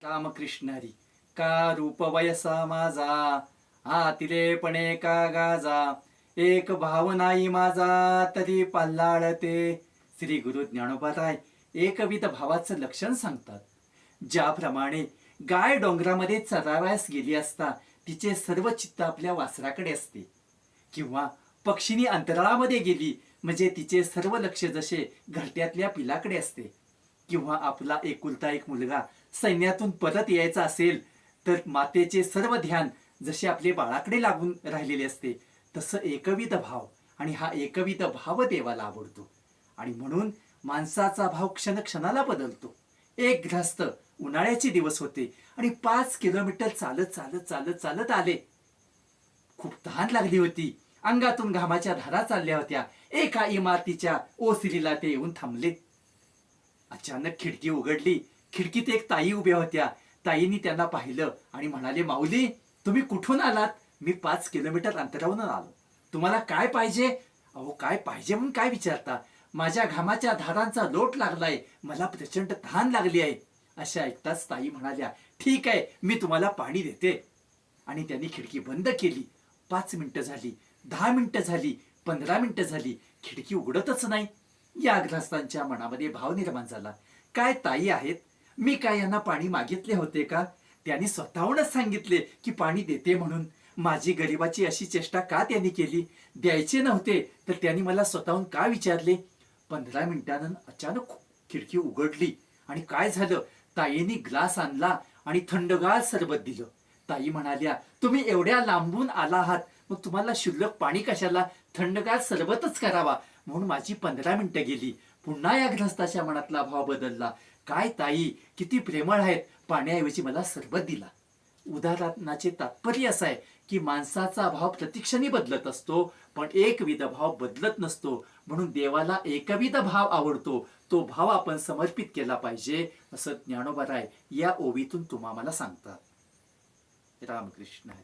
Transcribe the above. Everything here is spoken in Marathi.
रामकृष्ण हरी. का रूप वयसा माझा, आतिलेपणे का गाजा, एक भाव नाही माझा तरी पल्लाळते. श्री गुरु ज्ञानोबाराय एकविध भावाचं लक्षण सांगतात. ज्याप्रमाणे गाय डोंगरामध्ये चरावयास गेली असता तिचे सर्व चित्त आपल्या वासराकडे असते, किंवा पक्षिणी अंतराळामध्ये गेली म्हणजे तिचे सर्व लक्ष जसे घरट्यातल्या पिलाकडे असते, किंवा आपला एकुलता एक मुलगा सैन्यातून परत यायचा असेल तर मातेचे सर्व ध्यान जसे आपले बाळाकडे लागून राहिलेले असते, तसं एकविध भाव. आणि हा एकविध भाव देवाला आवडतो. आणि म्हणून माणसाचा भाव क्षणाला बदलतो. एक ग्रहस्थ उन्हाळ्याचे दिवस होते आणि 5 किलोमीटर चालत चालत चालत चालत आले. खूप तहान लागली होती. अंगातून घामाच्या धारा चालल्या होत्या. एका इमारतीच्या ओसरीला ते येऊन थांबले. अचानक खिडकी उघडली. खिडकीत एक ताई उभ्या होत्या. ताईंनी त्यांना पाहिलं आणि म्हणाले, माऊली, तुम्ही कुठून आलात? मी 5 किलोमीटर अंतरावरून आलो. तुम्हाला काय पाहिजे? अहो, काय पाहिजे म्हणून काय विचारता? माझ्या घामाच्या धारांचा लोट लागलाय, मला प्रचंड तहान लागली आहे. अशा ऐकताच ताई म्हणाल्या, ठीक आहे, मी तुम्हाला पाणी देते. आणि त्यांनी खिडकी बंद केली. 5 मिनिटं झाली, 10 मिनिटं झाली, 15 मिनिटं झाली, खिडकी उघडतच नाही. या ग्रस्तांच्या मनामध्ये भाव निर्माण झाला, काय ताई आहेत, मी काय यांना पाणी मागितले होते का? त्यांनी स्वतःहूनच सांगितले की पाणी देते म्हणून. माझी गरिबाची अशी चेष्टा का त्यांनी केली? द्यायचे नव्हते तर त्यांनी मला स्वतःहून का विचारले? 15 मिनिटांनंतर अचानक खिडकी उघडली आणि काय झालं? ताईंनी ग्लास आणला आणि थंडगार सरबत दिलं. ताई म्हणाल्या, तुम्ही एवढ्या लांबून आला आहात, मग तुम्हाला शुल्लक पाणी कशाला? थंडगार सरबतच करावा. म्हणून माझी 15 मिनिटं गेली. पुन्हा या ग्रस्ताच्या मनातला भाव बदलला. काय ताई, किती प्रेमळ आहेत, पाण्याऐवजी मला सरबत दिला. उदाहरणाचे तात्पर्य असं आहे की माणसाचा भाव प्रतिक्षणी बदलत असतो, पण एकविध भाव बदलत नसतो. म्हणून देवाला एकविध भाव आवडतो. तो भाव आपण समर्पित केला पाहिजे, असं ज्ञानोबा राय या ओवीतून तुम्हाला सांगतात. रामकृष्ण हरी.